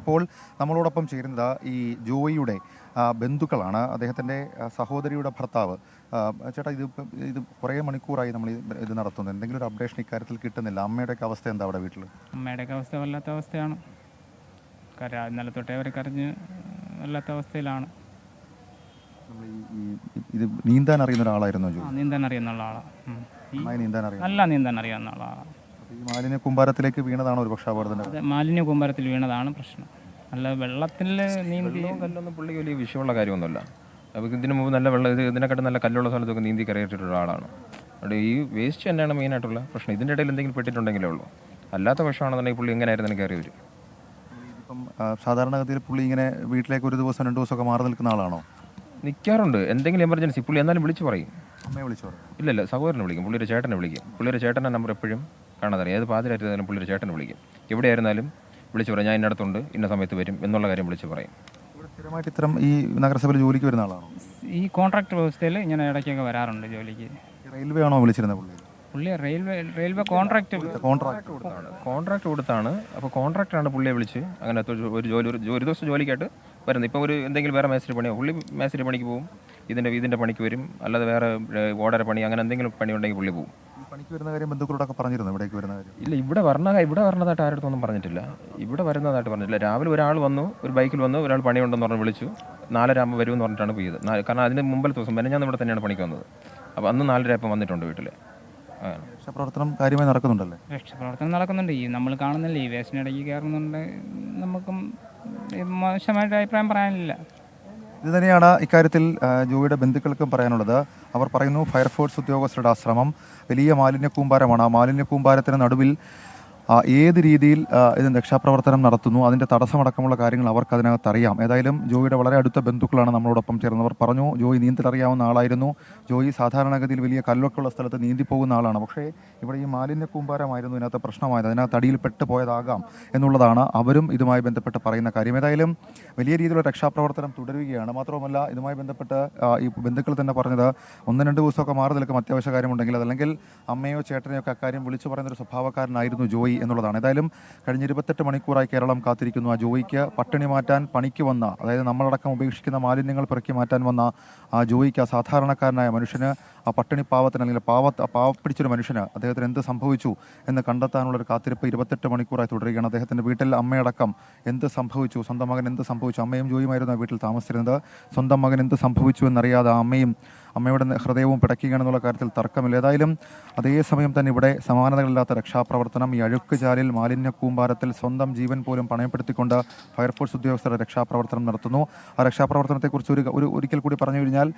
ഇപ്പോൾ നമ്മളോടൊപ്പം ചേരുന്നത് ഈ ജോയിയുടെ ബന്ധുക്കളാണ്. അദ്ദേഹത്തിൻ്റെ സഹോദരിയുടെ ഭർത്താവ്. ചേട്ടാ, ഇത് കുറേ മണിക്കൂറായി നമ്മൾ ഇത് നടത്തുന്നത്. എന്തെങ്കിലും ഒരു അപ്ഡേഷൻ ഇക്കാര്യത്തിൽ കിട്ടുന്നില്ല. അമ്മയുടെയൊക്കെ അവസ്ഥ എന്താ അവിടെ വീട്ടിൽ? അമ്മയുടെയൊക്കെ അവസ്ഥ വല്ലാത്ത അവസ്ഥയാണ്. ഇന്നലെ തൊട്ടേ അവർ കരഞ്ഞ് വല്ലാത്ത അവസ്ഥയിലാണ്. ഇത് നീന്താൻ അറിയുന്ന ഒരാളായിരുന്നു ജോയി? നീന്താൻ അറിയുന്ന ആളാണ്. നല്ല നീന്താൻ അറിയാവുന്ന ആളാണ്. ഈ മാലിന്യ കൂമ്പാരത്തിലേക്ക് വീണതാണോ ഒരു പക്ഷേ അപകടത്തിന്? അതെ, മാലിന്യ കൂമ്പാരത്തിൽ വീണതാണ് പ്രശ്നം. അല്ല, വെള്ളത്തിൽ നീന്തി കല്ലൊന്നും പുള്ളിക്ക് വലിയ വിഷയമുള്ള കാര്യമൊന്നുമില്ല. നമുക്ക് ഇതിനു മുമ്പ് നല്ല ഇതിനെക്കാട്ടും നല്ല കല്ലുള്ള സ്ഥലത്തൊക്കെ നീന്തി കരയിട്ടിട്ടുള്ള ആളാണ്. അവിടെ ഈ വേസ്റ്റ് തന്നെയാണ് മെയിനായിട്ടുള്ള പ്രശ്നം. ഇതിൻ്റെ ഇടയിൽ എന്തെങ്കിലും പെട്ടിട്ടുണ്ടെങ്കിലേ ഉള്ളൂ. അല്ലാത്ത പക്ഷമാണെന്നുണ്ടെങ്കിൽ പുള്ളി എങ്ങനെയായിരുന്നു കയറി വരും. ഇപ്പം സാധാരണഗതിയിൽ പുള്ളി ഇങ്ങനെ വീട്ടിലേക്ക് ഒരു ദിവസം 2 ദിവസമൊക്കെ മാറി നിൽക്കുന്ന ആളാണോ? നിൽക്കാറുണ്ട്. എന്തെങ്കിലും എമർജൻസി പുള്ളി എന്നാലും വിളിച്ച് പറയും. അമ്മയെ വിളിച്ചു പറയും? ഇല്ല, സഹോദരനെ വിളിക്കും. പുള്ളിയുടെ ചേട്ടനെ വിളിക്കും. പുള്ളിയുടെ ചേട്ടൻ്റെ നമ്പർ എപ്പോഴും കാണാതറിയാം. ഏത് പാതിരായിരുന്നാലും പുള്ളിയുടെ ചേട്ടനെ വിളിക്കും. എവിടെയായിരുന്നാലും വിളിച്ച് പറയും, ഞാൻ ഇന്നടത്തുണ്ട്, ഇന്ന സമയത്ത് വരും എന്നുള്ള കാര്യം വിളിച്ച് പറയും. സ്ഥിരമായിട്ട് ഇത്തരം ഈ നഗരസഭയിൽ ജോലിക്ക് വരുന്ന ആളാണോ? ഈ കോൺട്രാക്ട് വ്യവസ്ഥയിൽ ഇങ്ങനെ ഇടയ്ക്കൊക്കെ വരാറുണ്ട് ജോലിക്ക്. റെയിൽവേ ആണോ വിളിച്ചിരുന്നത് പുള്ളി? റെയിൽവേ കോൺട്രാക്ട് കൊടുത്താണ്. അപ്പോൾ കോൺട്രാക്ടറാണ് പുള്ളിയെ വിളിച്ച് അങ്ങനെ ഒരു ദിവസം ജോലിക്കായിട്ട് വരുന്നത്. ഇപ്പോൾ ഒരു എന്തെങ്കിലും വേറെ മേസ്തിരി പണിയോ, പുള്ളി മേസ്തിരി പണിക്ക് പോകും, ഇതിൻ്റെ പണിക്ക് വരും. അല്ലാതെ വേറെ ഓടര പണി അങ്ങനെ എന്തെങ്കിലും പണി ഉണ്ടെങ്കിൽ പുള്ളി പോകും. പണിക്ക് വരുന്ന കാര്യം ബന്ധുക്കളോടൊക്കെ പറഞ്ഞിരുന്നു ഇവിടേക്ക് വരുന്ന കാര്യം? ഇല്ല, ഇവിടെ വരണതായിട്ട് ആരുടെ പറഞ്ഞിട്ടില്ല. ഇവിടെ വരുന്നതായിട്ട് പറഞ്ഞിട്ടില്ല. രാവിലെ ഒരാൾ വന്നു, ഒരു ബൈക്കിൽ വന്നു, ഒരാൾ പണിയുണ്ടെന്ന് പറഞ്ഞ് വിളിച്ചു. 4:30 ആകുമ്പോൾ വരുമെന്ന് പറഞ്ഞിട്ടാണ് പോയത്. കാരണം അതിന് മുമ്പത്തെ ദിവസം ഞാൻ ഇവിടെ തന്നെയാണ് പണിക്ക് വന്നത്. അപ്പോൾ അന്ന് 4:30 ആയപ്പോൾ വന്നിട്ടുണ്ട് വീട്ടിൽ. രക്ഷാപ്രവർത്തനം കാര്യമായി നടക്കുന്നുണ്ടല്ലേ? രക്ഷാപ്രവർത്തനം നടക്കുന്നുണ്ട്. ഈ നമ്മൾ കാണുന്നില്ല, ഈ വേസ്റ്റിനിടയ്ക്ക് കയറുന്നുണ്ട്. നമുക്കും മോശമായിട്ട് അഭിപ്രായം പറയാനില്ല. ഇത് തന്നെയാണ് ഇക്കാര്യത്തിൽ ജോയിയുടെ ബന്ധുക്കൾക്കും പറയാനുള്ളത്. അവർ പറയുന്നു, ഫയർഫോഴ്സ് ഉദ്യോഗസ്ഥരുടെ ശ്രമം വലിയ മാലിന്യ കൂമ്പാരമാണ്. ആ മാലിന്യ കൂമ്പാരത്തിന് നടുവിൽ ഏത് രീതിയിൽ ഇത് രക്ഷാപ്രവർത്തനം നടത്തുന്നു, അതിൻ്റെ തടസ്സമടക്കമുള്ള കാര്യങ്ങൾ അവർക്ക് അതിനകത്ത് അറിയാം. ഏതായാലും ജോയിയുടെ വളരെ അടുത്ത ബന്ധുക്കളാണ് നമ്മളോടൊപ്പം ചേർന്നവർ. പറഞ്ഞു, ജോയി നീന്തലറിയാവുന്ന ആളായിരുന്നു. ജോയി സാധാരണഗതിയിൽ വലിയ കല്ലൊക്കെയുള്ള സ്ഥലത്ത് നീന്തി പോകുന്ന ആളാണ്. പക്ഷേ ഇവിടെ ഈ മാലിന്യ കൂമ്പാരമായിരുന്നു ഇതിനകത്ത് പ്രശ്നമായത്. അതിനകത്ത് അടിയിൽ പെട്ട് പോയതാകാം എന്നുള്ളതാണ് അവരും ഇതുമായി ബന്ധപ്പെട്ട് പറയുന്ന കാര്യം. ഏതായാലും വലിയ രീതിയിലുള്ള രക്ഷാപ്രവർത്തനം തുടരുകയാണ്. മാത്രവുമല്ല, ഇതുമായി ബന്ധപ്പെട്ട് ഈ ബന്ധുക്കൾ തന്നെ പറഞ്ഞത് 1-2 ദിവസമൊക്കെ മാറി നിൽക്കും അത്യാവശ്യ കാര്യമുണ്ടെങ്കിൽ. അതല്ലെങ്കിൽ അമ്മയോ ചേട്ടനെയോ ഒക്കെ അക്കാര്യം വിളിച്ചു പറയുന്നൊരു സ്വഭാവക്കാരനായിരുന്നു ജോയി എന്നുള്ളതാണ്. ഏതായാലും കഴിഞ്ഞ 28 മണിക്കൂറായി കേരളം കാത്തിരിക്കുന്നു ആ ജോയിക്ക്. പട്ടിണി മാറ്റാൻ പണിക്ക് വന്ന, അതായത് നമ്മളടക്കം ഉപേക്ഷിക്കുന്ന മാലിന്യങ്ങൾ പെറുക്കി മാറ്റാൻ വന്ന ആ ജോയിക്ക്, ആ സാധാരണക്കാരനായ മനുഷ്യന്, ആ പട്ടിണി പാവത്തിന് അല്ലെങ്കിൽ പാവപ്പിടിച്ചൊരു മനുഷ്യന് അദ്ദേഹത്തിന് എന്ത് സംഭവിച്ചു എന്ന് കണ്ടെത്താനുള്ളൊരു കാത്തിരിപ്പ് 28 മണിക്കൂറായി തുടരുകയാണ്. അദ്ദേഹത്തിൻ്റെ വീട്ടിൽ അമ്മയടക്കം എന്ത് സംഭവിച്ചു, സ്വന്തം മകൻ എന്ത് സംഭവിച്ചു, അമ്മയും ജോയിയുമായിരുന്നു വീട്ടിൽ താമസിച്ചിരുന്നത്. സ്വന്തം മകൻ എന്ത് സംഭവിച്ചു എന്നറിയാതെ അമ്മയുടെ ഹൃദയവും പിടയ്ക്കുകയാണെന്നുള്ള കാര്യത്തിൽ തർക്കമില്ല. ഏതായാലും അതേസമയം തന്നെ ഇവിടെ സമാനതകളില്ലാത്ത രക്ഷാപ്രവർത്തനം. ഈ അഴുക്കുചാലിൽ മാലിന്യ കൂമ്പാരത്തിൽ സ്വന്തം ജീവൻ പോലും പണയപ്പെടുത്തിക്കൊണ്ട് ഫയർഫോഴ്സ് ഉദ്യോഗസ്ഥർ രക്ഷാപ്രവർത്തനം നടത്തുന്നു. ആ രക്ഷാപ്രവർത്തനത്തെക്കുറിച്ച് ഒരിക്കൽ കൂടി പറഞ്ഞു കഴിഞ്ഞാൽ,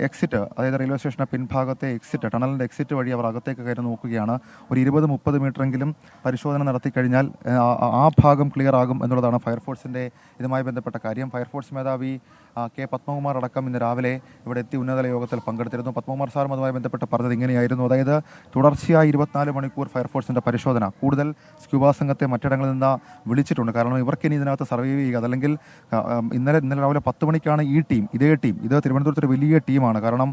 എക്സിറ്റ്, അതായത് റെയിൽവേ സ്റ്റേഷൻ്റെ പിൻഭാഗത്തെ എക്സിറ്റ്, ടണലിൻ്റെ എക്സിറ്റ് വഴി അവർ അകത്തേക്ക് കയറി നോക്കുകയാണ്. ഒരു 20-30 മീറ്ററെങ്കിലും പരിശോധന നടത്തി കഴിഞ്ഞാൽ ആ ഭാഗം ക്ലിയർ ആകും എന്നുള്ളതാണ് ഫയർഫോഴ്സിൻ്റെ ഇതുമായി ബന്ധപ്പെട്ട കാര്യം. ഫയർഫോഴ്സ് മേധാവി കെ പത്മകുമാർ അടക്കം ഇന്ന് രാവിലെ ഇവിടെ എത്തി ഉന്നതതല യോഗത്തിൽ പങ്കെടുത്തിരുന്നു. പത്മകുമാർ സാറും അതുമായി ബന്ധപ്പെട്ട് പറഞ്ഞത് ഇങ്ങനെയായിരുന്നു. അതായത് തുടർച്ചയായി 24 മണിക്കൂർ ഫയർഫോഴ്സിൻ്റെ പരിശോധന, കൂടുതൽ സ്ക്യൂബ സംഘത്തെ മറ്റിടങ്ങളിൽ നിന്ന് വിളിച്ചിട്ടുണ്ട്. കാരണം ഇവർക്കിനി ഇതിനകത്ത് സർവൈവ് ചെയ്യുക, അതല്ലെങ്കിൽ ഇന്നലെ രാവിലെ 10 മണിക്കാണ് ഇത് തിരുവനന്തപുരത്തൊരു വലിയ ടീമാണ്. കാരണം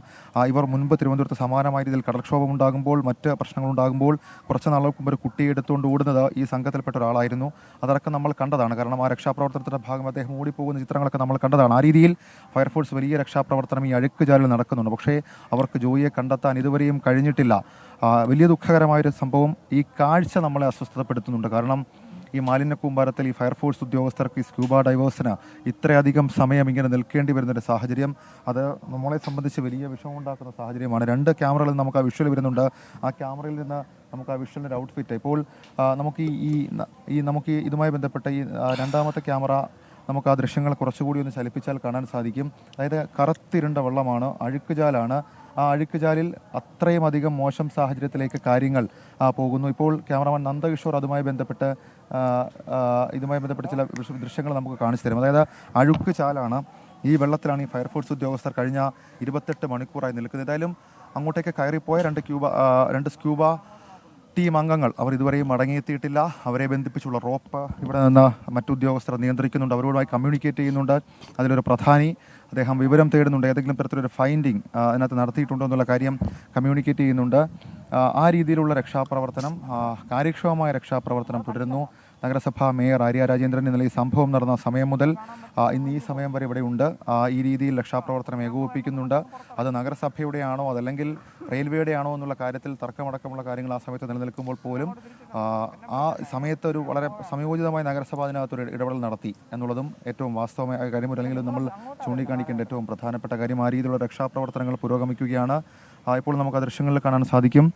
ഇവർ മുൻപ് തിരുവനന്തപുരത്ത് സമാനമായ രീതിയിൽ കടൽക്ഷോഭം ഉണ്ടാകുമ്പോൾ, മറ്റ് പ്രശ്നങ്ങളുണ്ടാകുമ്പോൾ കുറച്ച് നാളുകൾക്ക് മുമ്പ് ഒരു കുട്ടിയെ എടുത്തുകൊണ്ട് ഓടുന്നത് ഈ സംഘത്തിൽപ്പെട്ട ഒരാളായിരുന്നു. അതടക്കം നമ്മൾ കണ്ടതാണ്. കാരണം ആ രക്ഷാപ്രവർത്തനത്തിൻ്റെ ഭാഗം അദ്ദേഹം ഓടിപ്പോകുന്ന ചിത്രങ്ങളൊക്കെ നമ്മൾ കണ്ടതാണ്. ആ രീതിയിൽ ഫയർഫോഴ്സ് വലിയ രക്ഷാപ്രവർത്തനം ഈ അഴുക്കുചാലിൽ നടക്കുന്നുണ്ട്. പക്ഷേ അവർക്ക് ജോയിയെ കണ്ടെത്താൻ ഇതുവരെയും കഴിഞ്ഞിട്ടില്ല. വലിയ ദുഃഖകരമായൊരു സംഭവം. ഈ കാഴ്ച നമ്മളെ അസ്വസ്ഥപ്പെടുത്തുന്നുണ്ട്. കാരണം ഈ മാലിന്യ കൂമ്പാരത്തിൽ ഈ ഫയർഫോഴ്സ് ഉദ്യോഗസ്ഥർക്ക്, ഈ സ്ക്യൂബ ഡൈവേഴ്സിന് ഇത്രയധികം സമയം ഇങ്ങനെ നിൽക്കേണ്ടി വരുന്നൊരു സാഹചര്യം, അത് നമ്മളെ സംബന്ധിച്ച് വലിയ വിഷമമുണ്ടാക്കുന്ന സാഹചര്യമാണ്. 2 ക്യാമറകളിൽ നമുക്ക് ആ വിഷ്വൽ വരുന്നുണ്ട്. ആ ക്യാമറയിൽ നിന്ന് നമുക്ക് ആ വിഷ്വലിൻ്റെ ഔട്ട്ഫിറ്റ് ഇപ്പോൾ നമുക്ക് ഇതുമായി ബന്ധപ്പെട്ട ഈ രണ്ടാമത്തെ ക്യാമറ നമുക്ക് ആ ദൃശ്യങ്ങൾ കുറച്ചുകൂടി ഒന്ന് ചലിപ്പിച്ചാൽ കാണാൻ സാധിക്കും. അതായത് കറുത്തിരുണ്ട വെള്ളമാണ്, അഴുക്കുചാലാണ്. ആ അഴുക്കുചാലിൽ അത്രയും അധികം മോശം സാഹചര്യത്തിലേക്ക് കാര്യങ്ങൾ പോകുന്നു. ഇപ്പോൾ ക്യാമറമാൻ നന്ദകിഷോർ ഇതുമായി ബന്ധപ്പെട്ട് ചില ദൃശ്യങ്ങൾ നമുക്ക് കാണിച്ചു തരും. അതായത് അഴുക്കുചാലാണ്, ഈ വെള്ളത്തിലാണ് ഈ ഫയർഫോഴ്സ് ഉദ്യോഗസ്ഥർ കഴിഞ്ഞ 28 മണിക്കൂറായി നിൽക്കുന്നത്. ഏതായാലും അങ്ങോട്ടേക്ക് കയറിപ്പോയ 2 സ്ക്യൂബ ടീം അംഗങ്ങൾ അവർ ഇതുവരെയും മടങ്ങിയെത്തിയിട്ടില്ല. അവരെ ബന്ധിപ്പിച്ചുള്ള റോപ്പ് ഇവിടെ നിന്ന് മറ്റുദ്യോഗസ്ഥർ നിയന്ത്രിക്കുന്നുണ്ട്, അവരോടുമായി കമ്മ്യൂണിക്കേറ്റ് ചെയ്യുന്നുണ്ട്. അതിലൊരു പ്രധാനി അദ്ദേഹം വിവരം തേടുന്നുണ്ട്, ഏതെങ്കിലും തരത്തിലൊരു ഫൈൻഡിങ് അതിനകത്ത് നടത്തിയിട്ടുണ്ടോ എന്നുള്ള കാര്യം കമ്മ്യൂണിക്കേറ്റ് ചെയ്യുന്നുണ്ട്. ആ രീതിയിലുള്ള രക്ഷാപ്രവർത്തനം, കാര്യക്ഷമമായ രക്ഷാപ്രവർത്തനം തുടരുന്നു. നഗരസഭാ മേയർ ആര്യ രാജേന്ദ്രൻ ഇന്നലെ ഈ സംഭവം നടന്ന സമയം മുതൽ ഇന്ന് ഈ സമയം വരെ ഇവിടെ ഉണ്ട്. ഈ രീതിയിൽ രക്ഷാപ്രവർത്തനം ഏകോപിപ്പിക്കുന്നുണ്ട്. അത് നഗരസഭയുടെയാണോ അതല്ലെങ്കിൽ റെയിൽവേയുടെ ആണോ എന്നുള്ള കാര്യത്തിൽ തർക്കമടക്കമുള്ള കാര്യങ്ങൾ ആ സമയത്ത് നിലനിൽക്കുമ്പോൾ പോലും ആ സമയത്ത് ഒരു വളരെ സമയോചിതമായി നഗരസഭ അതിനകത്തൊരു ഇടപെടൽ നടത്തി എന്നുള്ളതും ഏറ്റവും വാസ്തവമായ കാര്യം, അല്ലെങ്കിൽ നമ്മൾ ചൂണ്ടിക്കാണിക്കേണ്ട ഏറ്റവും പ്രധാനപ്പെട്ട കാര്യം. ആ രീതിയിലുള്ള രക്ഷാപ്രവർത്തനങ്ങൾ പുരോഗമിക്കുകയാണ്. ഇപ്പോൾ നമുക്ക് ആ ദൃശ്യങ്ങളിൽ കാണാൻ സാധിക്കും.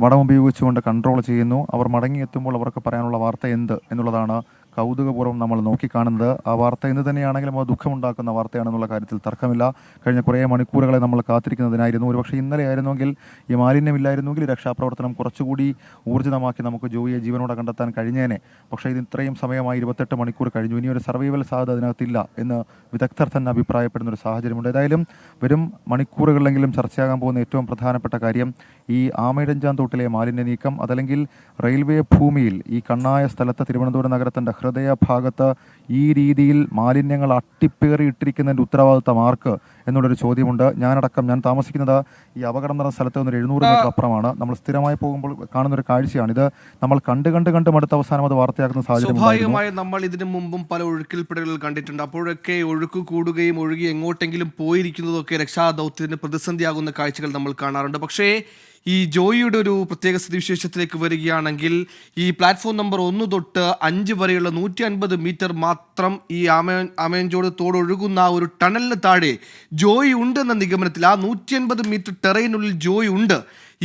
വടം ഉപയോഗിച്ചുകൊണ്ട് കൺട്രോൾ ചെയ്യുന്നു. അവർ മടങ്ങിയെത്തുമ്പോൾ അവർക്ക് പറയാനുള്ള വാർത്ത എന്ത് എന്നുള്ളതാണ് കൗതുകപൂർവ്വം നമ്മൾ നോക്കിക്കാണുന്നത്. ആ വാർത്ത എന്ത് തന്നെയാണെങ്കിലും അത് ദുഃഖമുണ്ടാക്കുന്ന വാർത്തയാണെന്നുള്ള കാര്യത്തിൽ തർക്കമില്ല. കഴിഞ്ഞ കുറേ മണിക്കൂറുകളെ നമ്മൾ കാത്തിരിക്കുന്നതിനായിരുന്നു. ഒരുപക്ഷെ ഇന്നലെ ആയിരുന്നെങ്കിൽ ഈ മാലിന്യമില്ലായിരുന്നെങ്കിൽ രക്ഷാപ്രവർത്തനം കുറച്ചുകൂടി ഊർജിതമാക്കി നമുക്ക് ജോയിയെ ജീവനോടെ കണ്ടെത്താൻ കഴിഞ്ഞേനെ. പക്ഷേ ഇത് ഇത്രയും സമയമായി 28 മണിക്കൂർ കഴിഞ്ഞു. ഇനിയൊരു സർവൈവൽ സാധ്യത അതിനകത്തില്ല എന്ന് വിദഗ്ധർ തന്നെ അഭിപ്രായപ്പെടുന്ന ഒരു സാഹചര്യമുണ്ട്. ഏതായാലും വരും മണിക്കൂറുകളിലെങ്കിലും ചർച്ചയാകാൻ പോകുന്ന ഏറ്റവും പ്രധാനപ്പെട്ട കാര്യം ഈ ആമയിഴഞ്ചാൻ തോട്ടിലെ മാലിന്യ നീക്കം, അതല്ലെങ്കിൽ റെയിൽവേ ഭൂമിയിൽ ഈ കണ്ണായ സ്ഥലത്ത് തിരുവനന്തപുരം നഗരത്തിൻ്റെ ഹൃദയഭാഗത്ത് ഈ രീതിയിൽ മാലിന്യങ്ങൾ അട്ടിപ്പേറിയിട്ടിരിക്കുന്നതിൻ്റെ ഉത്തരവാദിത്തം ആർക്ക് എന്നുള്ളൊരു ചോദ്യമുണ്ട്. ഞാൻ താമസിക്കുന്നത് ഈ അപകടം നടന്ന സ്ഥലത്ത് നിന്ന് 700 മീറ്റർ അപ്പുറമാണ്. നമ്മൾ സ്ഥിരമായി പോകുമ്പോൾ കാണുന്നൊരു കാഴ്ചയാണ് ഇത്. നമ്മൾ കണ്ട് മടുത്ത അവസാനം അത് വാർത്തയാക്കുന്ന സാഹചര്യം. സ്വാഭാവികമായി നമ്മൾ ഇതിനു മുമ്പും പല ഒഴുക്കിൽപ്പെടലുകൾ കണ്ടിട്ടുണ്ട്. അപ്പോഴൊക്കെ ഒഴുക്ക് കൂടുകയും ഒഴുകി എങ്ങോട്ടെങ്കിലും പോയിരിക്കുന്നതൊക്കെ രക്ഷാദൗത്യത്തിന് പ്രതിസന്ധിയാകുന്ന കാഴ്ചകൾ നമ്മൾ കാണാറുണ്ട്. പക്ഷേ ഈ ജോയിയുടെ ഒരു പ്രത്യേക സ്ഥിതിവിശേഷത്തിലേക്ക് വരികയാണെങ്കിൽ ഈ പ്ലാറ്റ്ഫോം നമ്പർ 1 തൊട്ട് 5 വരെയുള്ള 150 മീറ്റർ മാത്രം ഈ ആമയഞ്ചോട് തോടൊഴുകുന്ന ഒരു ടണലിന് താഴെ ജോയി ഉണ്ടെന്ന നിഗമനത്തിൽ ആ 150 മീറ്റർ ടെറൈനുള്ളിൽ ജോയി ഉണ്ട്.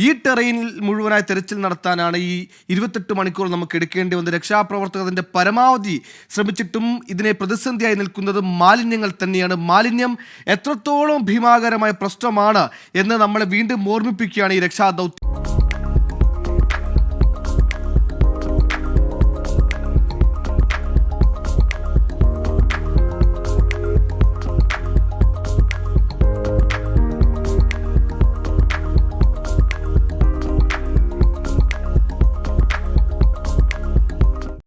ഈ ടെറൈനിൽ മുഴുവനായി തെരച്ചിൽ നടത്താനാണ് ഈ 28 മണിക്കൂർ നമുക്ക് എടുക്കേണ്ടി വന്നത്. രക്ഷാപ്രവർത്തകർ അതിൻ്റെ പരമാവധി ശ്രമിച്ചിട്ടും ഇതിനെ പ്രതിസന്ധിയായി നിൽക്കുന്നത് മാലിന്യങ്ങൾ തന്നെയാണ്. മാലിന്യം എത്രത്തോളം ഭീമാകരമായ പ്രശ്നമാണ് എന്ന് നമ്മളെ വീണ്ടും ഓർമ്മിപ്പിക്കുകയാണ് ഈ രക്ഷാദൗത്യം.